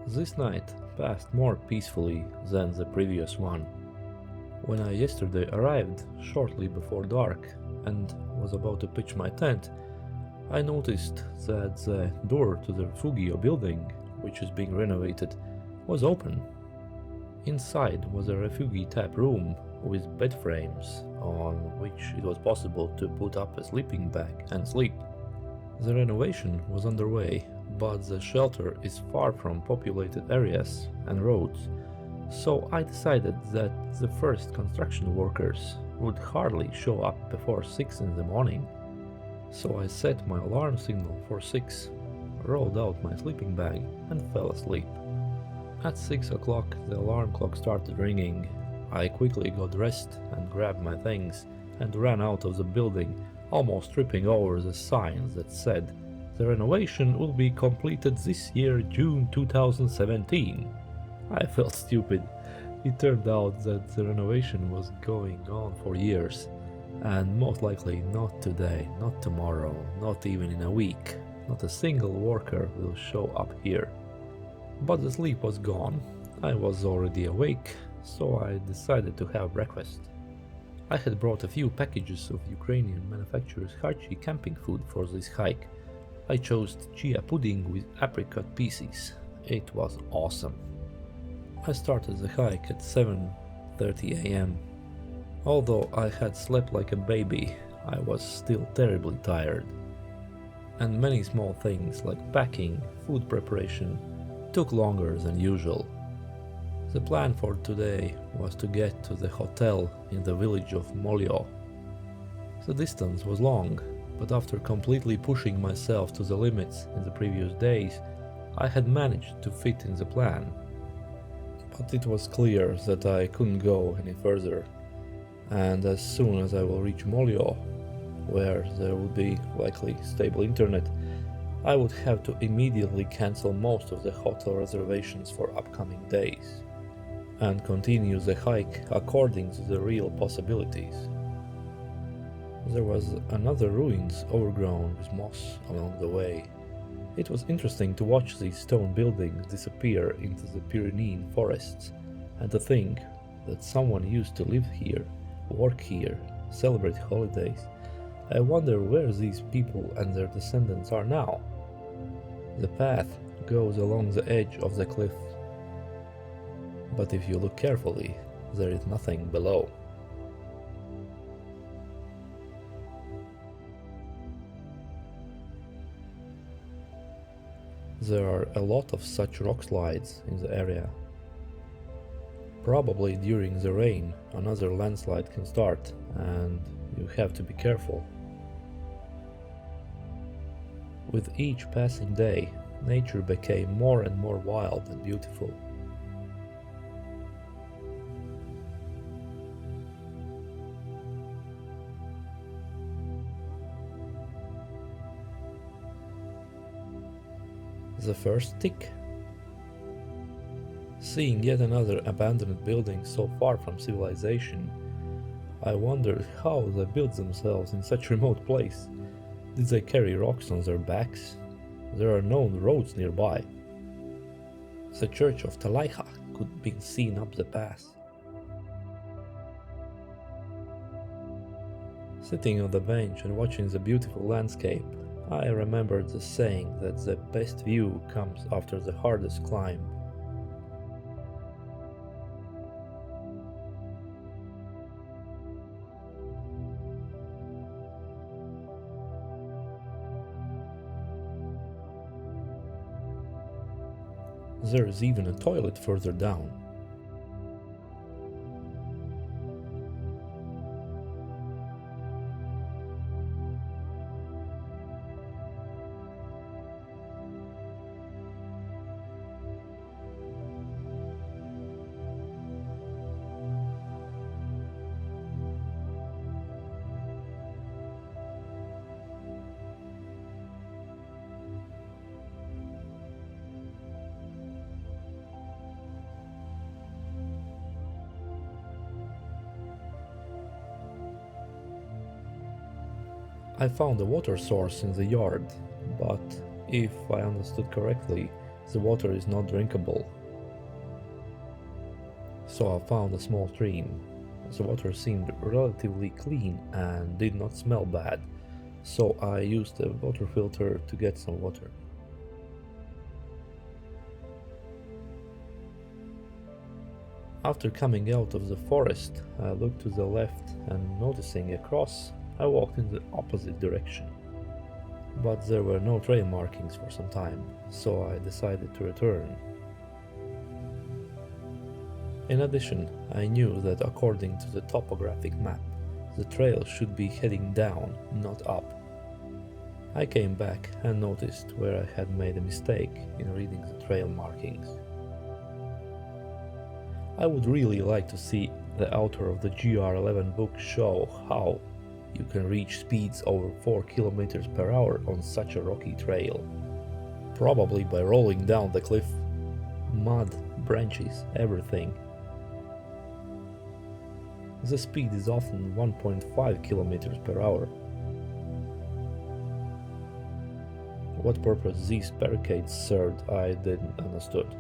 This night passed more peacefully than the previous one. When I yesterday arrived shortly before dark and was about to pitch my tent, I noticed that the door to the refuge building, which is being renovated, was open. Inside was a refuge tap room with bed frames on which it was possible to put up a sleeping bag and sleep. The renovation was underway, but the shelter is far from populated areas and roads, so I decided that the first construction workers would hardly show up before 6 in the morning. So I set my alarm signal for 6, rolled out my sleeping bag and fell asleep. At 6 o'clock the alarm clock started ringing. I quickly got dressed and grabbed my things and ran out of the building, almost tripping over the signs that said the renovation will be completed this year, June 2017. I felt stupid. It turned out that the renovation was going on for years, and most likely not today, not tomorrow, not even in a week. Not a single worker will show up here. But the sleep was gone. I was already awake, so I decided to have breakfast. I had brought a few packages of Ukrainian manufacturer's Harchi camping food for this hike. I chose chia pudding with apricot pieces. It was awesome. I started the hike at 7:30 am. Although I had slept like a baby, I was still terribly tired. And many small things like packing, food preparation, took longer than usual. The plan for today was to get to the hotel in the village of Molio. The distance was long, but after completely pushing myself to the limits in the previous days, I had managed to fit in the plan. But it was clear that I couldn't go any further, and as soon as I will reach Molio, where there would be likely stable internet, I would have to immediately cancel most of the hotel reservations for upcoming days and continue the hike according to the real possibilities. There was another ruins overgrown with moss along the way. It was interesting to watch these stone buildings disappear into the Pyrenean forests, and to think that someone used to live here, work here, celebrate holidays. I wonder where these people and their descendants are now. The path goes along the edge of the cliff, but if you look carefully, there is nothing below. There are a lot of such rock slides in the area. Probably during the rain another landslide can start, and you have to be careful. With each passing day, nature became more and more wild and beautiful. The first tick. Seeing yet another abandoned building so far from civilization, I wondered how they built themselves in such a remote place. Did they carry rocks on their backs? There are no roads nearby. The church of Talaiha could be seen up the pass. Sitting on the bench and watching the beautiful landscape, I remembered the saying that the best view comes after the hardest climb. There is even a toilet further down. I found a water source in the yard, but if I understood correctly, The water is not drinkable. So I found a small stream. The water seemed relatively clean and did not smell bad, so I used a water filter to get some water. After coming out of the forest, I looked to the left and noticing a cross, I walked in the opposite direction. But there were no trail markings for some time, so I decided to return. In addition, I knew that according to the topographic map, the trail should be heading down, not up. I came back and noticed where I had made a mistake in reading the trail markings. I would really like to see the author of the GR11 book show how you can reach speeds over 4 km per hour on such a rocky trail. Probably by rolling down the cliff. Mud, branches, everything. The speed is often 1.5 km per hour. What purpose these barricades served I didn't understood.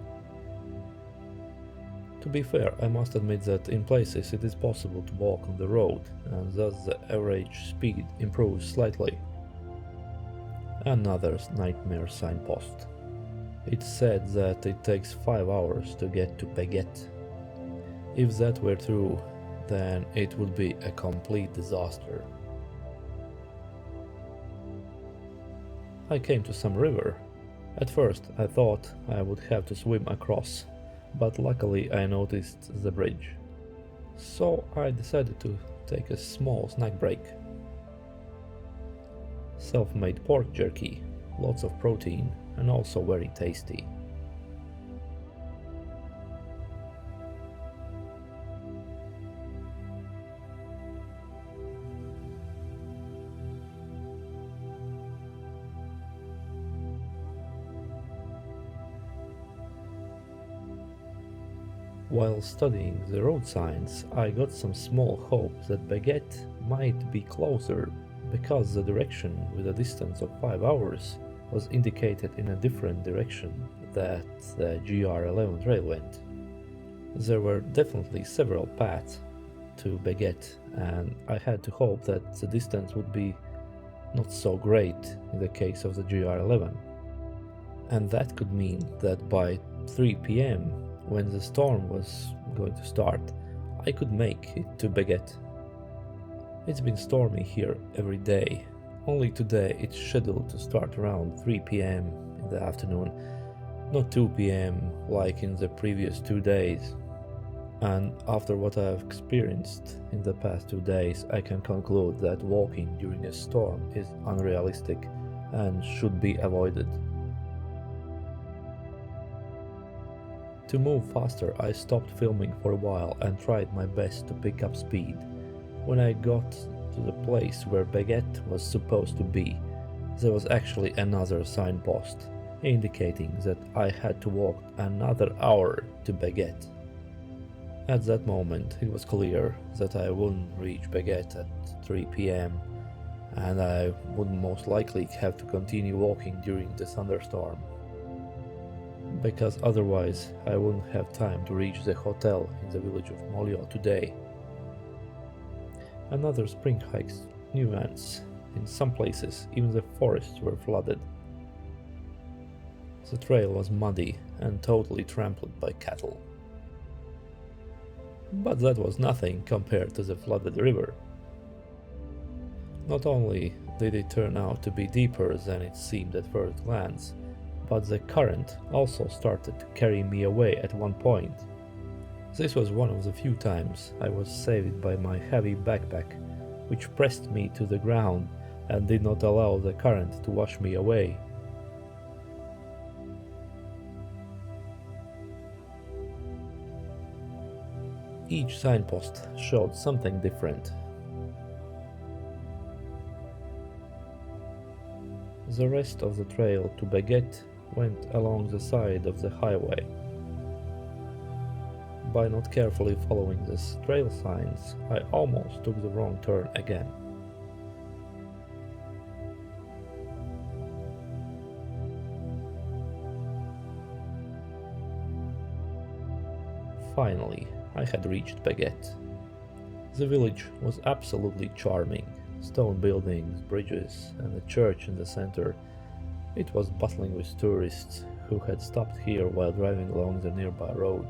To be fair, I must admit that in places it is possible to walk on the road, and thus the average speed improves slightly. Another nightmare signpost. It said that it takes 5 hours to get to Beget. If that were true, then it would be a complete disaster. I came to some river. At first I thought I would have to swim across, but luckily I noticed the bridge. So I decided to take a small snack break. Self-made pork jerky, lots of protein and also very tasty. While studying the road signs, I got some small hope that Beget might be closer, because the direction with a distance of 5 hours was indicated in a different direction that the GR11 trail went. There were definitely several paths to Beget, and I had to hope that the distance would be not so great in the case of the GR11. And that could mean that by 3 p.m, when the storm was going to start, I could make it to Beget. It's been stormy here every day. Only today it's scheduled to start around 3 p.m. in the afternoon, not 2 p.m. like in the previous 2 days. And after what I've experienced in the past 2 days, I can conclude that walking during a storm is unrealistic and should be avoided. To move faster, I stopped filming for a while and tried my best to pick up speed. When I got to the place where Beget was supposed to be, there was actually another signpost, indicating that I had to walk another hour to Beget. At that moment, it was clear that I wouldn't reach Beget at 3 p.m, and I would most likely have to continue walking during the thunderstorm, because otherwise I wouldn't have time to reach the hotel in the village of Molio today. Another spring hike's nuance. In some places, even the forests were flooded. The trail was muddy and totally trampled by cattle. But that was nothing compared to the flooded river. Not only did it turn out to be deeper than it seemed at first glance, but the current also started to carry me away at one point. This was one of the few times I was saved by my heavy backpack, which pressed me to the ground and did not allow the current to wash me away. Each signpost showed something different. The rest of the trail to Beget went along the side of the highway. By not carefully following the trail signs, I almost took the wrong turn again. finally, I had reached Beget. The village was absolutely charming. Stone buildings, bridges, and a church in the center. It was bustling with tourists who had stopped here while driving along the nearby road.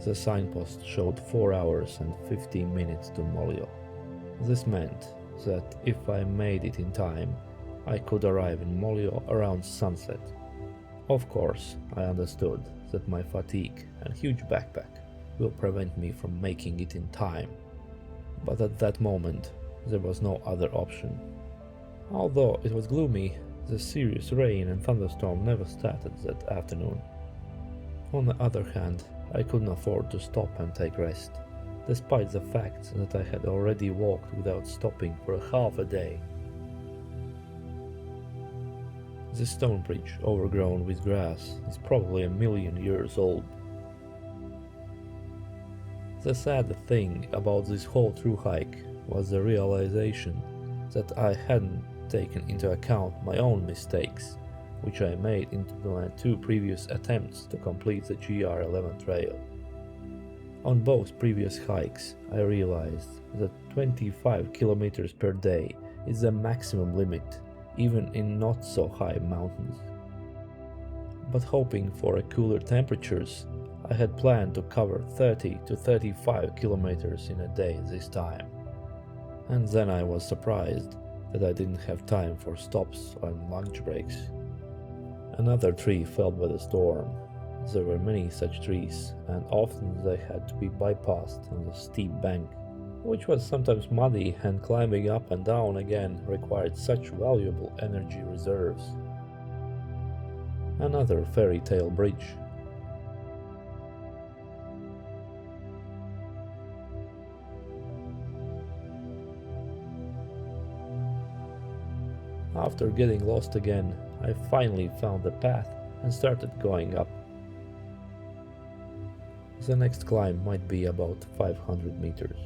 The signpost showed 4 hours and 15 minutes to Molio. This meant that if I made it in time, I could arrive in Molio around sunset. Of course, I understood that my fatigue and huge backpack will prevent me from making it in time. But at that moment, there was no other option. Although it was gloomy, the serious rain and thunderstorm never started that afternoon. On the other hand, I couldn't afford to stop and take rest, despite the fact that I had already walked without stopping for half a day. The stone bridge, overgrown with grass, is probably 1,000,000 years old. The sad thing about this whole Thru-hike was the realization that I hadn't taken into account my own mistakes, which I made into my 2 previous attempts to complete the GR11 trail. On both previous hikes, I realized that 25 kilometers per day is the maximum limit, even in not so high mountains. But hoping for cooler temperatures, I had planned to cover 30 to 35 kilometers in a day this time. And then I was surprised that I didn't have time for stops and lunch breaks. Another tree fell by the storm. There were many such trees, and often they had to be bypassed on the steep bank, which was sometimes muddy, and climbing up and down again required such valuable energy reserves. Another fairy tale bridge. After getting lost again, I finally found the path and started going up. The next climb might be about 500 meters.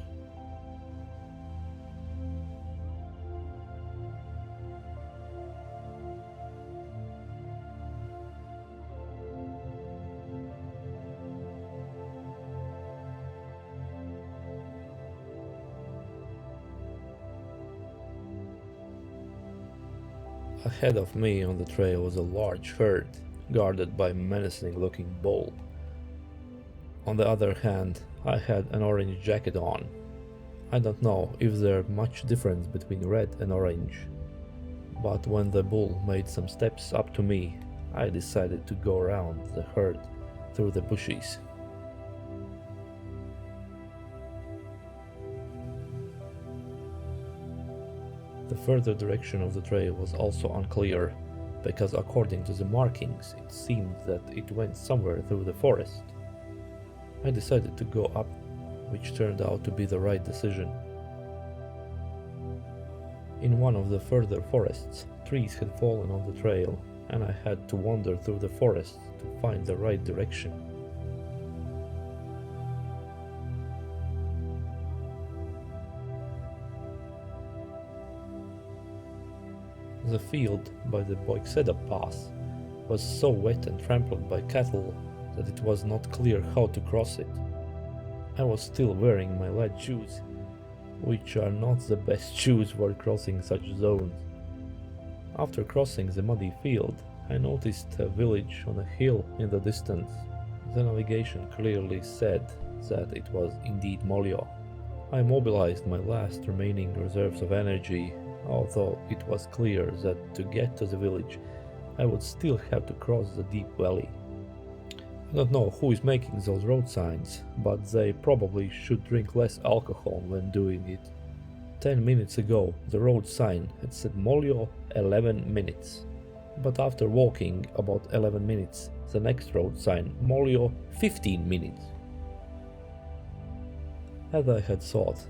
Ahead of me on the trail was a large herd, guarded by a menacing-looking bull. On the other hand, I had an orange jacket on. I don't know if there's much difference between red and orange, but when the bull made some steps up to me, I decided to go around the herd through the bushes. The further direction of the trail was also unclear, because according to the markings, it seemed that it went somewhere through the forest. I decided to go up, which turned out to be the right decision. In one of the further forests, trees had fallen on the trail, and I had to wander through the forest to find the right direction. The field by the Beget pass was so wet and trampled by cattle that it was not clear how to cross it. I was still wearing my light shoes, which are not the best shoes for crossing such zones. After crossing the muddy field, I noticed a village on a hill in the distance. The navigation clearly said that it was indeed Molio. I mobilized my last remaining reserves of energy, although it was clear that to get to the village I would still have to cross the deep valley. I don't know who is making those road signs, but they probably should drink less alcohol when doing it. 10 minutes ago the road sign had said Molio 11 minutes, but after walking about 11 minutes the next road sign Molio 15 minutes. As I had thought,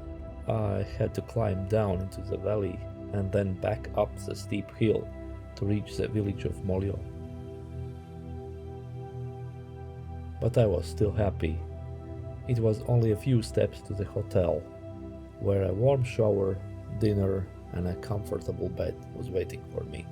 I had to climb down into the valley and then back up the steep hill to reach the village of Molio. But I was still happy. It was only a few steps to the hotel, where a warm shower, dinner, and a comfortable bed was waiting for me.